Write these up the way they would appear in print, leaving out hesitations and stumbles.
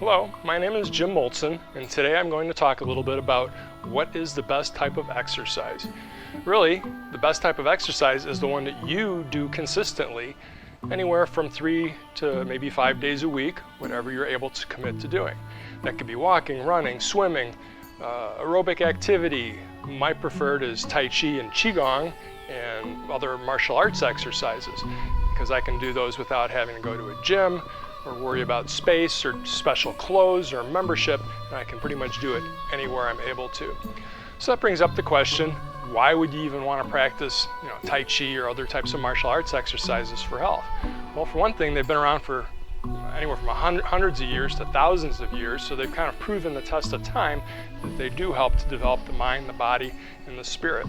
Hello, my name is Jim Moltzen, and today I'm going to talk a little bit about what is the best type of exercise. Really, the best type of exercise is the one that you do consistently, anywhere from 3 to maybe 5 days a week, whatever you're able to commit to doing. That could be walking, running, swimming, aerobic activity. My preferred is Tai Chi and Qigong and other martial arts exercises, because I can do those without having to go to a gym or worry about space or special clothes or membership, and I can pretty much do it anywhere I'm able to. So that brings up the question, why would you even want to practice Tai Chi or other types of martial arts exercises for health? Well, for one thing, they've been around for anywhere from hundreds of years to thousands of years, so they've kind of proven the test of time that they do help to develop the mind, the body, and the spirit.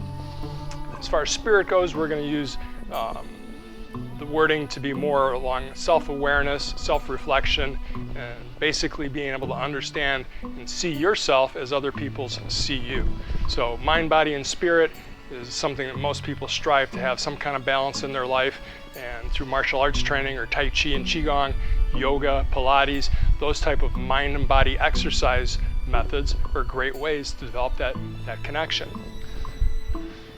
As far as spirit goes, we're going to use the wording to be more along self-awareness, self-reflection, and basically being able to understand and see yourself as other people see you. So mind, body, and spirit is something that most people strive to have some kind of balance in their life, and through martial arts training or Tai Chi and Qigong, yoga, Pilates, those type of mind and body exercise methods are great ways to develop that connection.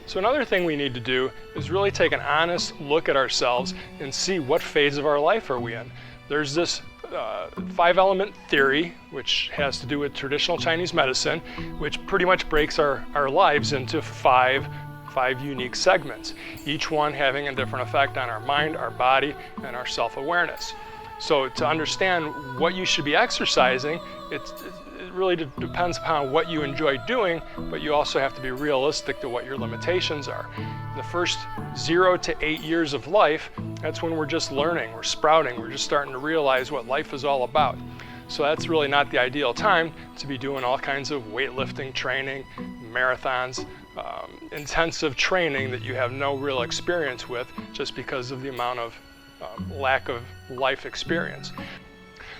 So another thing we need to do is really take an honest look at ourselves and see what phase of our life are we in. There's this 5-element theory, which has to do with traditional Chinese medicine, which pretty much breaks our lives into five unique segments, each one having a different effect on our mind, our body, and our self-awareness. So to understand what you should be exercising, it really depends upon what you enjoy doing, but you also have to be realistic to what your limitations are. The first 0 to 8 years of life, that's when we're just learning, we're sprouting, we're just starting to realize what life is all about. So that's really not the ideal time to be doing all kinds of weightlifting training, marathons, intensive training that you have no real experience with just because of the amount of lack of life experience.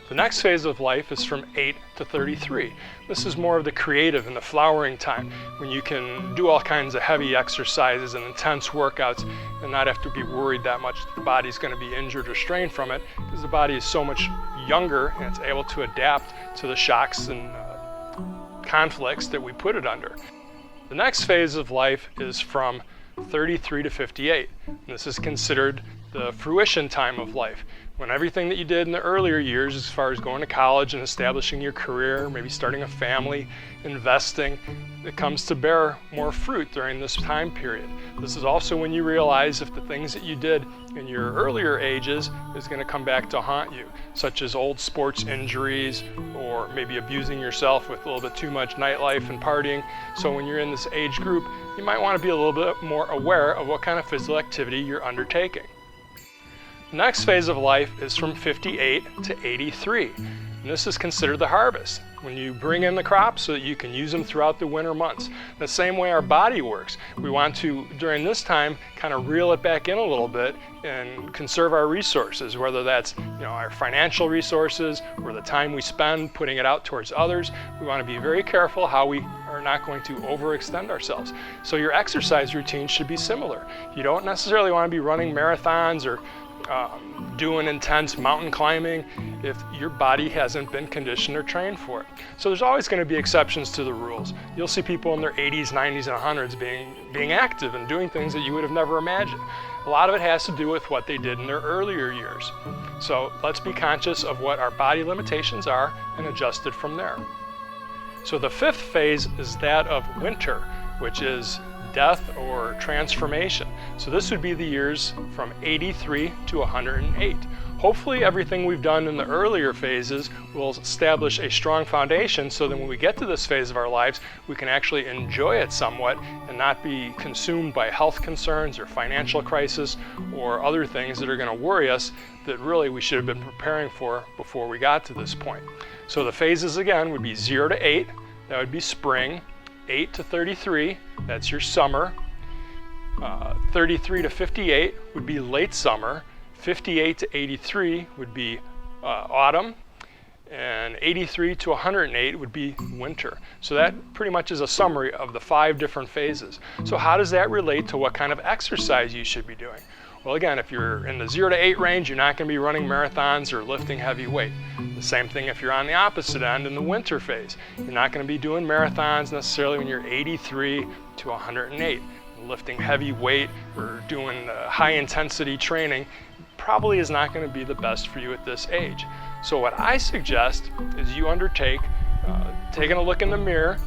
The next phase of life is from 8 to 33. This is more of the creative and the flowering time, when you can do all kinds of heavy exercises and intense workouts and not have to be worried that much that the body's going to be injured or strained from it, because the body is so much younger and it's able to adapt to the shocks and conflicts that we put it under. The next phase of life is from 33 to 58. And this is considered the fruition time of life, when everything that you did in the earlier years, as far as going to college and establishing your career, maybe starting a family, investing, it comes to bear more fruit during this time period. This is also when you realize if the things that you did in your earlier ages is going to come back to haunt you, such as old sports injuries or maybe abusing yourself with a little bit too much nightlife and partying. So when you're in this age group, you might want to be a little bit more aware of what kind of physical activity you're undertaking. The next phase of life is from 58 to 83. And this is considered the harvest, when you bring in the crops so that you can use them throughout the winter months. The same way our body works. We want to, during this time, kind of reel it back in a little bit and conserve our resources, whether that's our financial resources or the time we spend putting it out towards others. We want to be very careful how we are not going to overextend ourselves. So your exercise routine should be similar. You don't necessarily want to be running marathons or doing intense mountain climbing if your body hasn't been conditioned or trained for it. So there's always going to be exceptions to the rules. You'll see people in their 80s, 90s, and 100s being active and doing things that you would have never imagined. A lot of it has to do with what they did in their earlier years. So let's be conscious of what our body limitations are and adjust it from there. So the fifth phase is that of winter, which is death or transformation. So this would be the years from 83 to 108. Hopefully everything we've done in the earlier phases will establish a strong foundation so that when we get to this phase of our lives, we can actually enjoy it somewhat and not be consumed by health concerns or financial crisis or other things that are going to worry us that really we should have been preparing for before we got to this point. So the phases again would be 0 to 8, that would be spring. 8 to 33, that's your summer. 33 to 58 would be late summer. 58 to 83 would be autumn. And 83 to 108 would be winter. So that pretty much is a summary of the 5 different phases. So how does that relate to what kind of exercise you should be doing? Well, again, if you're in the 0 to 8 range, you're not going to be running marathons or lifting heavy weight. The same thing if you're on the opposite end in the winter phase. You're not going to be doing marathons necessarily when you're 83 to 108. Lifting heavy weight or doing high intensity training probably is not going to be the best for you at this age. So what I suggest is you undertake taking a look in the mirror,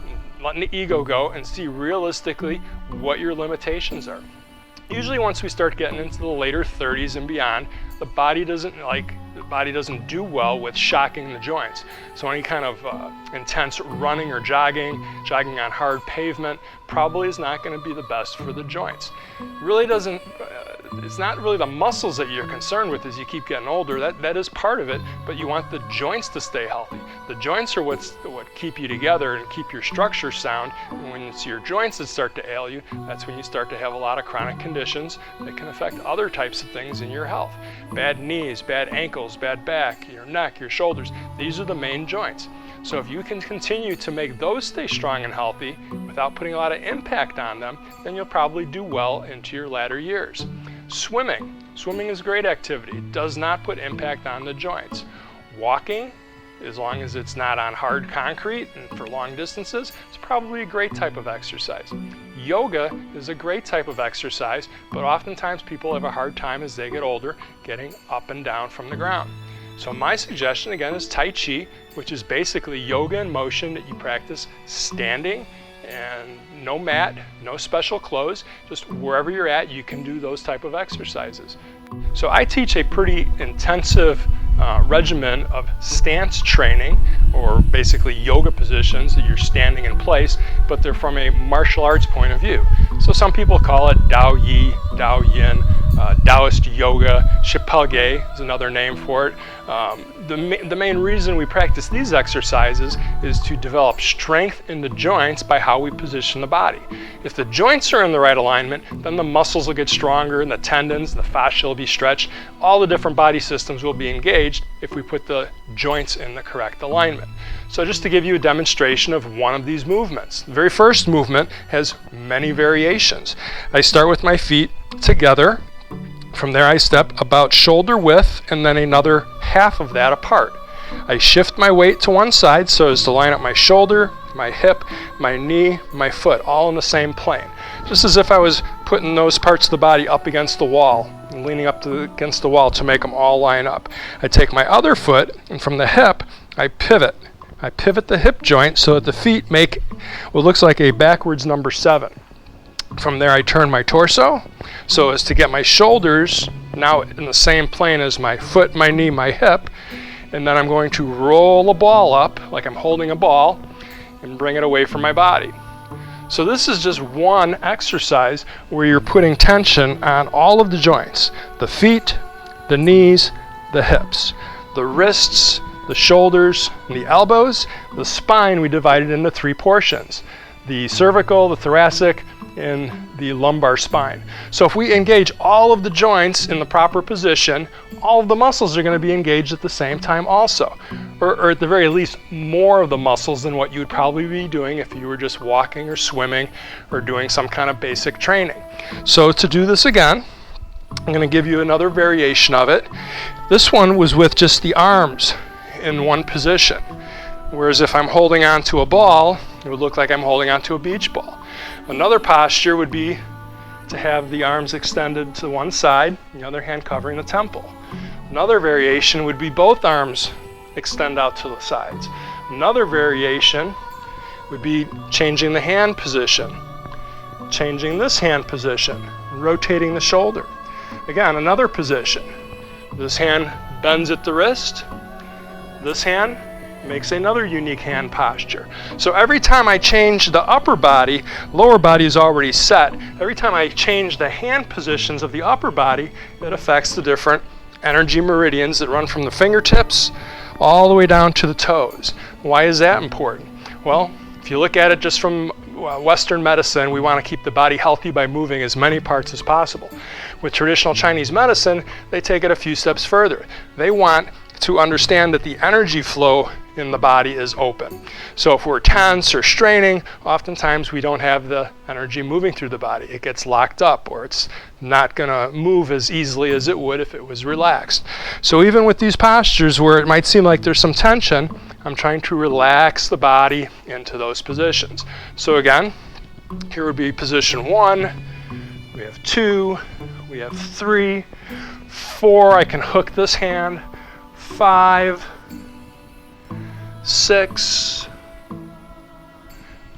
letting the ego go, and see realistically what your limitations are. Usually once we start getting into the later 30s and beyond, the body doesn't do well with shocking the joints. So any kind of intense running or jogging on hard pavement probably is not going to be the best for the joints. It's not really the muscles that you're concerned with as you keep getting older. That is part of it, but you want the joints to stay healthy. The joints are what keep you together and keep your structure sound. And when it's your joints that start to ail you, that's when you start to have a lot of chronic conditions that can affect other types of things in your health. Bad knees, bad ankles, bad back, your neck, your shoulders. These are the main joints. So if you can continue to make those stay strong and healthy without putting a lot of impact on them, then you'll probably do well into your latter years. Swimming is a great activity. It does not put impact on the joints. Walking, as long as it's not on hard concrete and for long distances, it's probably a great type of exercise. Yoga is a great type of exercise, but oftentimes people have a hard time as they get older getting up and down from the ground. So my suggestion again is Tai Chi, which is basically yoga in motion that you practice standing, and no mat, no special clothes, just wherever you're at, you can do those type of exercises. So I teach a pretty intensive regimen of stance training, or basically yoga positions that you're standing in place, but they're from a martial arts point of view. So some people call it Dao Yi, Dao Yin, Taoist yoga, Shipelge is another name for it. The main reason we practice these exercises is to develop strength in the joints by how we position the body. If the joints are in the right alignment, then the muscles will get stronger and the tendons, the fascia will be stretched. All the different body systems will be engaged if we put the joints in the correct alignment. So just to give you a demonstration of one of these movements. The very first movement has many variations. I start with my feet together. From there I step about shoulder width and then another half of that apart. I shift my weight to one side so as to line up my shoulder, my hip, my knee, my foot, all in the same plane. Just as if I was putting those parts of the body up against the wall and leaning up against the wall to make them all line up. I take my other foot and from the hip I pivot. I pivot the hip joint so that the feet make what looks like a backwards number 7. From there I turn my torso so as to get my shoulders now in the same plane as my foot, my knee, my hip, and then I'm going to roll a ball up like I'm holding a ball and bring it away from my body. So this is just one exercise where you're putting tension on all of the joints, the feet, the knees, the hips, the wrists, the shoulders, and the elbows. The spine we divided into 3 portions: the cervical, the thoracic, and the lumbar spine. So if we engage all of the joints in the proper position, all of the muscles are going to be engaged at the same time also, or at the very least more of the muscles than what you would probably be doing if you were just walking or swimming or doing some kind of basic training. So to do this again, I'm going to give you another variation of it. This one was with just the arms in one position, whereas if I'm holding on to a ball, it would look like I'm holding on to a beach ball. Another posture would be to have the arms extended to one side, the other hand covering the temple. Another variation would be both arms extend out to the sides. Another variation would be changing the hand position, changing this hand position, rotating the shoulder. Again, another position. This hand bends at the wrist. This hand makes another unique hand posture. So every time I change the upper body, lower body is already set. Every time I change the hand positions of the upper body, it affects the different energy meridians that run from the fingertips all the way down to the toes. Why is that important? Well, if you look at it just from Western medicine, we want to keep the body healthy by moving as many parts as possible. With traditional Chinese medicine, they take it a few steps further. They want to understand that the energy flow in the body is open. So if we're tense or straining, oftentimes we don't have the energy moving through the body. It gets locked up, or it's not going to move as easily as it would if it was relaxed. So even with these postures where it might seem like there's some tension, I'm trying to relax the body into those positions. So again, here would be position 1, we have 2, we have 3, 4, I can hook this hand, 5, 6,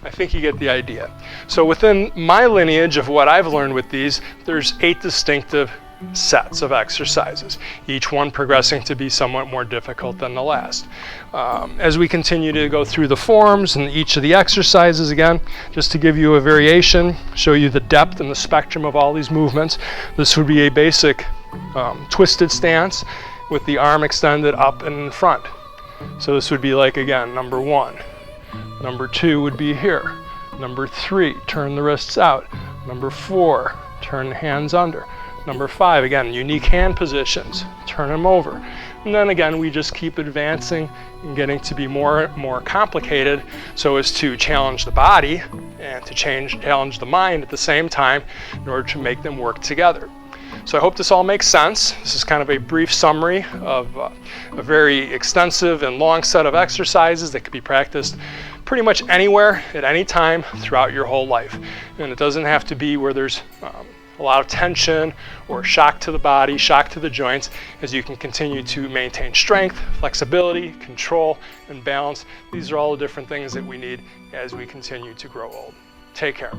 I think you get the idea. So within my lineage of what I've learned with these, there's 8 distinctive sets of exercises, each one progressing to be somewhat more difficult than the last. As we continue to go through the forms and each of the exercises, again, just to give you a variation, show you the depth and the spectrum of all these movements, this would be a basic twisted stance with the arm extended up and in front. So this would be like, again, number 1. Number 2 would be here. Number 3, turn the wrists out. Number 4, turn the hands under. Number 5, again, unique hand positions, turn them over. And then again, we just keep advancing and getting to be more complicated so as to challenge the body and to challenge the mind at the same time in order to make them work together. So I hope this all makes sense. This is kind of a brief summary of a very extensive and long set of exercises that could be practiced pretty much anywhere at any time throughout your whole life. And it doesn't have to be where there's a lot of tension or shock to the body, shock to the joints, as you can continue to maintain strength, flexibility, control, and balance. These are all the different things that we need as we continue to grow old. Take care.